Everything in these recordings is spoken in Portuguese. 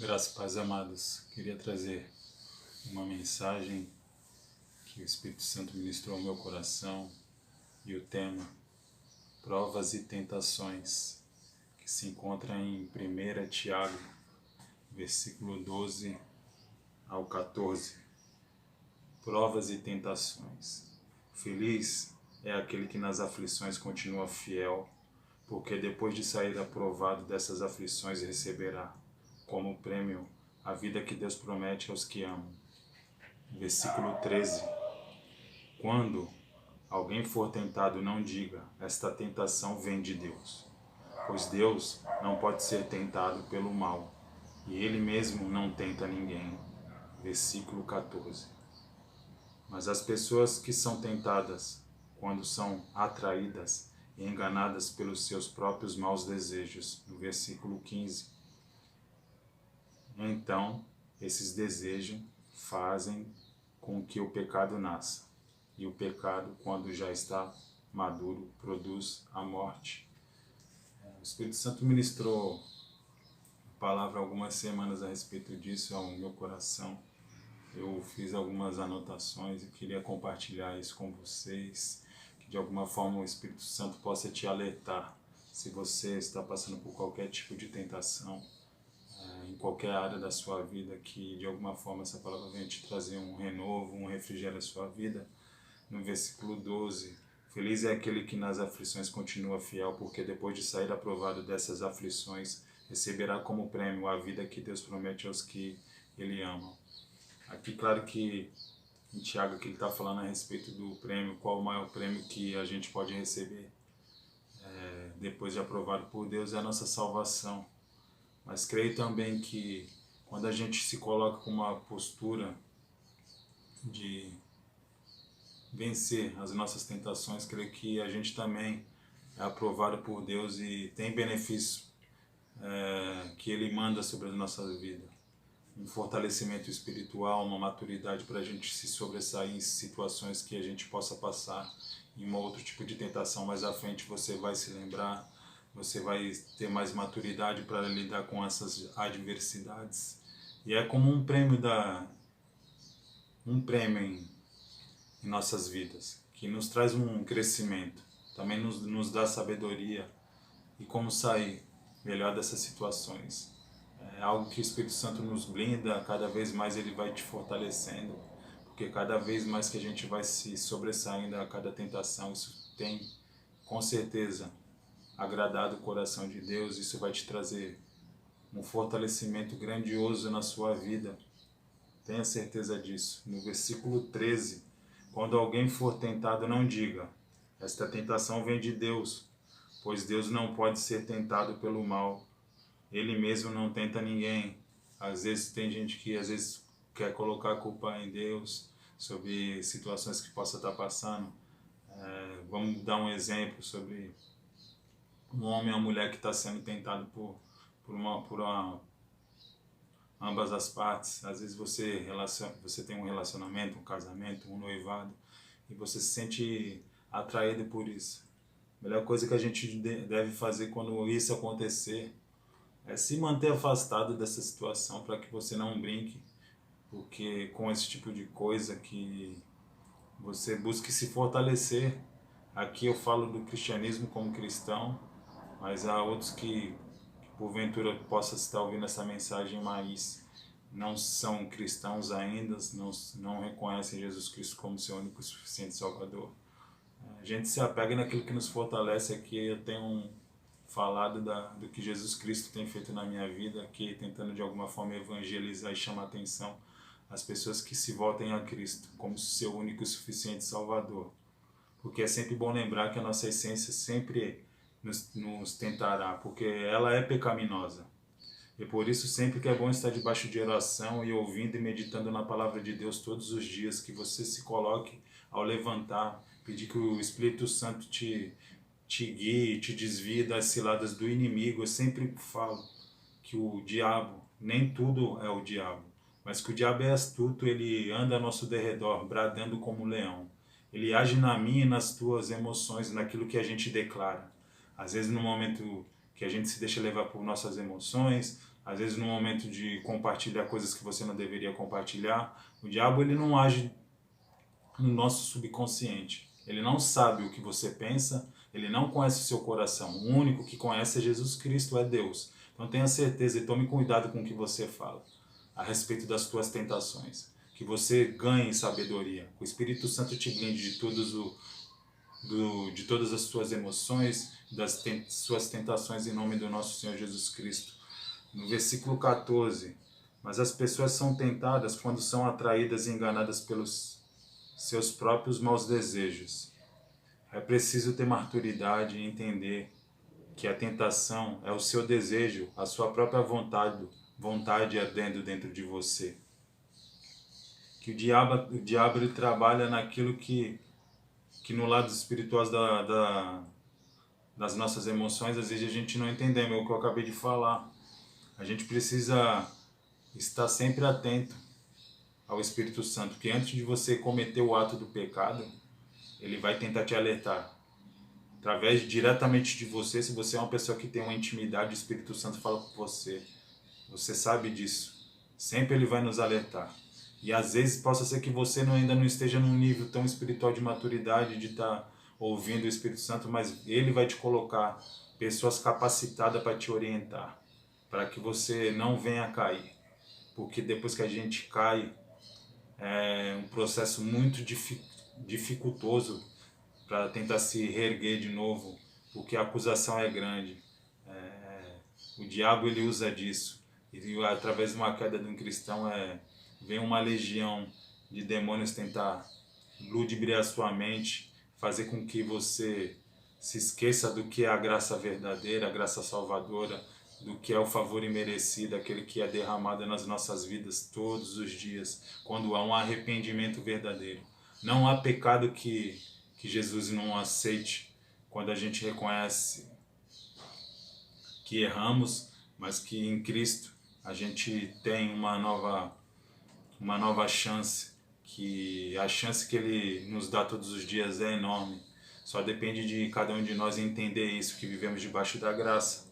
Graças e paz, amados. Queria trazer uma mensagem que o Espírito Santo ministrou ao meu coração e o tema Provas e Tentações, que se encontra em 1 Tiago, versículo 12 ao 14. Provas e tentações. Feliz é aquele que nas aflições continua fiel, porque depois de sair aprovado dessas aflições receberá como prêmio a vida que Deus promete aos que amam. Versículo 13. Quando alguém for tentado, não diga, esta tentação vem de Deus, pois Deus não pode ser tentado pelo mal, e Ele mesmo não tenta ninguém. Versículo 14. Mas as pessoas que são tentadas, quando são atraídas e enganadas pelos seus próprios maus desejos, no versículo 15, então, esses desejos fazem com que o pecado nasça. E o pecado, quando já está maduro, produz a morte. O Espírito Santo ministrou a palavra algumas semanas a respeito disso ao meu coração. Eu fiz algumas anotações e queria compartilhar isso com vocês, que de alguma forma o Espírito Santo possa te alertar se você está passando por qualquer tipo de tentação, em qualquer área da sua vida, que de alguma forma essa palavra venha te trazer um renovo, um refrigério à sua vida. No versículo 12, feliz é aquele que nas aflições continua fiel, porque depois de sair aprovado dessas aflições, receberá como prêmio a vida que Deus promete aos que Ele ama. Aqui, claro que em Tiago que ele está falando a respeito do prêmio, qual o maior prêmio que a gente pode receber depois de aprovado por Deus, é a nossa salvação. Mas creio também que quando a gente se coloca com uma postura de vencer as nossas tentações, creio que a gente também é aprovado por Deus e tem benefício que Ele manda sobre a nossa vida. Um fortalecimento espiritual, uma maturidade para a gente se sobressair em situações que a gente possa passar em um outro tipo de tentação. Mais à frente você vai se lembrar, você vai ter mais maturidade para lidar com essas adversidades. E é como um prêmio em nossas vidas, que nos traz um crescimento, também nos dá sabedoria e como sair melhor dessas situações. É algo que o Espírito Santo nos blinda, cada vez mais ele vai te fortalecendo, porque cada vez mais que a gente vai se sobressaindo a cada tentação, isso tem, com certeza, agradado o coração de Deus, isso vai te trazer um fortalecimento grandioso na sua vida. Tenha certeza disso. No versículo 13, quando alguém for tentado, não diga, esta tentação vem de Deus, pois Deus não pode ser tentado pelo mal. Ele mesmo não tenta ninguém. Às vezes tem gente que às vezes quer colocar a culpa em Deus sobre situações que possa estar passando. Vamos dar um exemplo sobre um homem ou uma mulher que está sendo tentado por ambas as partes. Às vezes você tem um relacionamento, um casamento, um noivado, e você se sente atraído por isso. A melhor coisa que a gente deve fazer quando isso acontecer é se manter afastado dessa situação, para que você não brinque, porque com esse tipo de coisa que você busque se fortalecer. Aqui eu falo do cristianismo como cristão, mas há outros que porventura possa estar ouvindo essa mensagem, mas não são cristãos ainda, não reconhecem Jesus Cristo como seu único e suficiente Salvador. A gente se apega naquilo que nos fortalece. Aqui eu tenho falado do que Jesus Cristo tem feito na minha vida, aqui tentando de alguma forma evangelizar e chamar a atenção às pessoas que se voltem a Cristo como seu único e suficiente Salvador. Porque é sempre bom lembrar que a nossa essência sempre nos tentará, porque ela é pecaminosa. E por isso sempre que é bom estar debaixo de oração e ouvindo e meditando na palavra de Deus todos os dias, que você se coloque ao levantar, pedir que o Espírito Santo te guie, te desvie das ciladas do inimigo. Eu sempre falo que o diabo, nem tudo é o diabo, mas que o diabo é astuto, ele anda ao nosso derredor, bradando como um leão. Ele age na minha e nas tuas emoções, naquilo que a gente declara. Às vezes no momento que a gente se deixa levar por nossas emoções, às vezes no momento de compartilhar coisas que você não deveria compartilhar. O diabo ele não age no nosso subconsciente. Ele não sabe o que você pensa, ele não conhece o seu coração. O único que conhece é Jesus Cristo, é Deus. Então tenha certeza e tome cuidado com o que você fala a respeito das tuas tentações. Que você ganhe sabedoria. Que o Espírito Santo te blinde de todas as suas emoções, das suas tentações em nome do nosso Senhor Jesus Cristo. No versículo 14, mas as pessoas são tentadas quando são atraídas e enganadas pelos seus próprios maus desejos. É preciso ter maturidade e entender que a tentação é o seu desejo, a sua própria vontade ardendo dentro de você. Que o diabo ele trabalha naquilo que no lado espiritual das nossas emoções, às vezes a gente não entendemos, é o que eu acabei de falar. A gente precisa estar sempre atento ao Espírito Santo, que antes de você cometer o ato do pecado, ele vai tentar te alertar. Através diretamente de você, se você é uma pessoa que tem uma intimidade, o Espírito Santo fala com você. Você sabe disso. Sempre ele vai nos alertar. E às vezes possa ser que você ainda não esteja num nível tão espiritual de maturidade, de estar ouvindo o Espírito Santo, mas ele vai te colocar pessoas capacitadas para te orientar, para que você não venha a cair. Porque depois que a gente cai, é um processo muito dificultoso para tentar se reerguer de novo, porque a acusação é grande. O diabo ele usa disso. E através de uma queda de um cristão vem uma legião de demônios tentar ludibriar sua mente, fazer com que você se esqueça do que é a graça verdadeira, a graça salvadora, do que é o favor imerecido, aquele que é derramado nas nossas vidas todos os dias, quando há um arrependimento verdadeiro. Não há pecado que Jesus não aceite quando a gente reconhece que erramos, mas que em Cristo a gente tem uma nova chance, que a chance que Ele nos dá todos os dias é enorme. Só depende de cada um de nós entender isso, que vivemos debaixo da graça.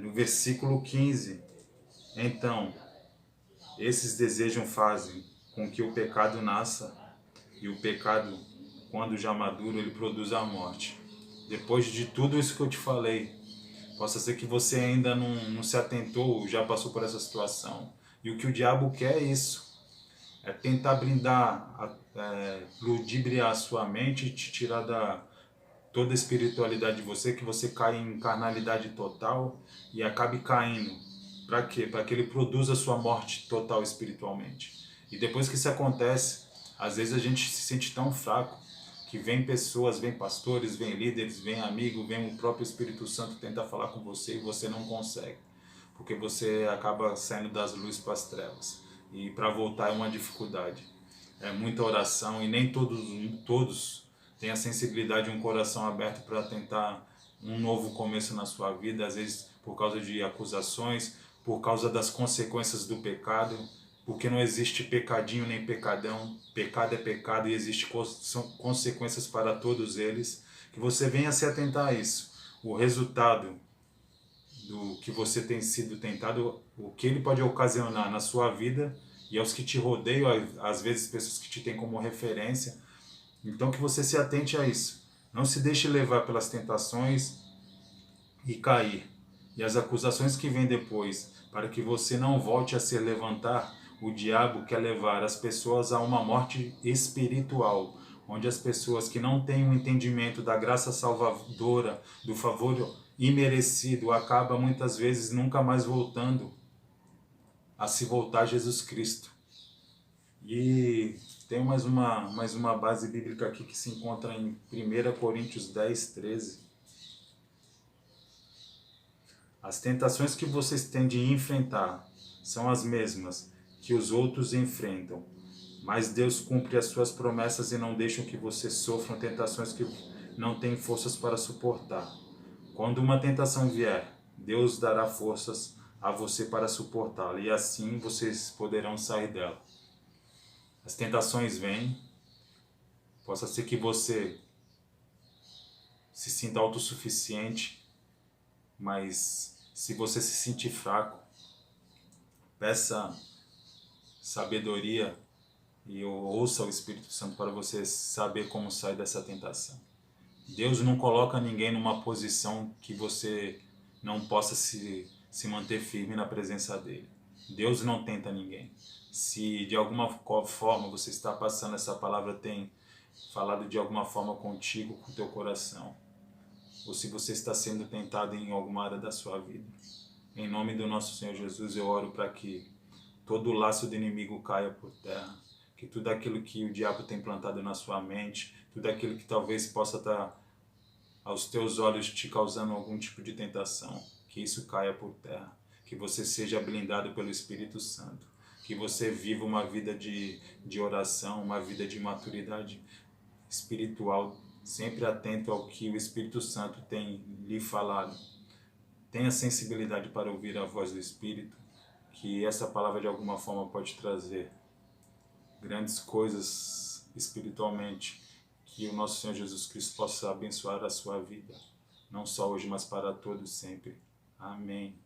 No versículo 15, então, esses desejos fazem com que o pecado nasça, e o pecado, quando já maduro, ele produz a morte. Depois de tudo isso que eu te falei, possa ser que você ainda não se atentou, já passou por essa situação. E o que o diabo quer é isso. É tentar ludibriar a sua mente e te tirar toda a espiritualidade de você, que você caia em carnalidade total e acabe caindo. Para quê? Para que ele produza a sua morte total espiritualmente. E depois que isso acontece, às vezes a gente se sente tão fraco que vem pessoas, vem pastores, vem líderes, vem amigos, vem o próprio Espírito Santo tentar falar com você e você não consegue, porque você acaba saindo das luzes para as trevas. E para voltar é uma dificuldade. É muita oração e nem todos têm a sensibilidade e um coração aberto para tentar um novo começo na sua vida, às vezes por causa de acusações, por causa das consequências do pecado, porque não existe pecadinho nem pecadão, pecado é pecado e existem consequências para todos eles, que você venha se atentar a isso. O resultado do que você tem sido tentado, o que ele pode ocasionar na sua vida e aos que te rodeiam, às vezes pessoas que te têm como referência. Então que você se atente a isso. Não se deixe levar pelas tentações e cair. E as acusações que vêm depois, para que você não volte a se levantar, o diabo quer levar as pessoas a uma morte espiritual, onde as pessoas que não têm um entendimento da graça salvadora, do favor imerecido, acabam muitas vezes nunca mais voltando a se voltar a Jesus Cristo. E tem mais uma base bíblica aqui que se encontra em 1 Coríntios 10, 13. As tentações que vocês têm de enfrentar são as mesmas que os outros enfrentam, mas Deus cumpre as suas promessas e não deixa que vocês sofram tentações que não têm forças para suportar. Quando uma tentação vier, Deus dará forças a você para suportá-la, e assim vocês poderão sair dela. As tentações vêm, possa ser que você se sinta autossuficiente, mas se você se sentir fraco, Peça sabedoria e ouça o Espírito Santo para você saber como sair dessa tentação. Deus não coloca ninguém numa posição que você não possa se manter firme na presença dele. Deus não tenta ninguém. Se de alguma forma você está passando, essa palavra tem falado de alguma forma contigo, com o teu coração, ou se você está sendo tentado em alguma área da sua vida, em nome do nosso Senhor Jesus, eu oro para que todo o laço do inimigo caia por terra, que tudo aquilo que o diabo tem plantado na sua mente, tudo aquilo que talvez possa estar aos teus olhos te causando algum tipo de tentação, que isso caia por terra, que você seja blindado pelo Espírito Santo, que você viva uma vida de oração, uma vida de maturidade espiritual, sempre atento ao que o Espírito Santo tem lhe falado. Tenha sensibilidade para ouvir a voz do Espírito, que essa palavra de alguma forma pode trazer grandes coisas espiritualmente, que o nosso Senhor Jesus Cristo possa abençoar a sua vida, não só hoje, mas para todos sempre. Amém.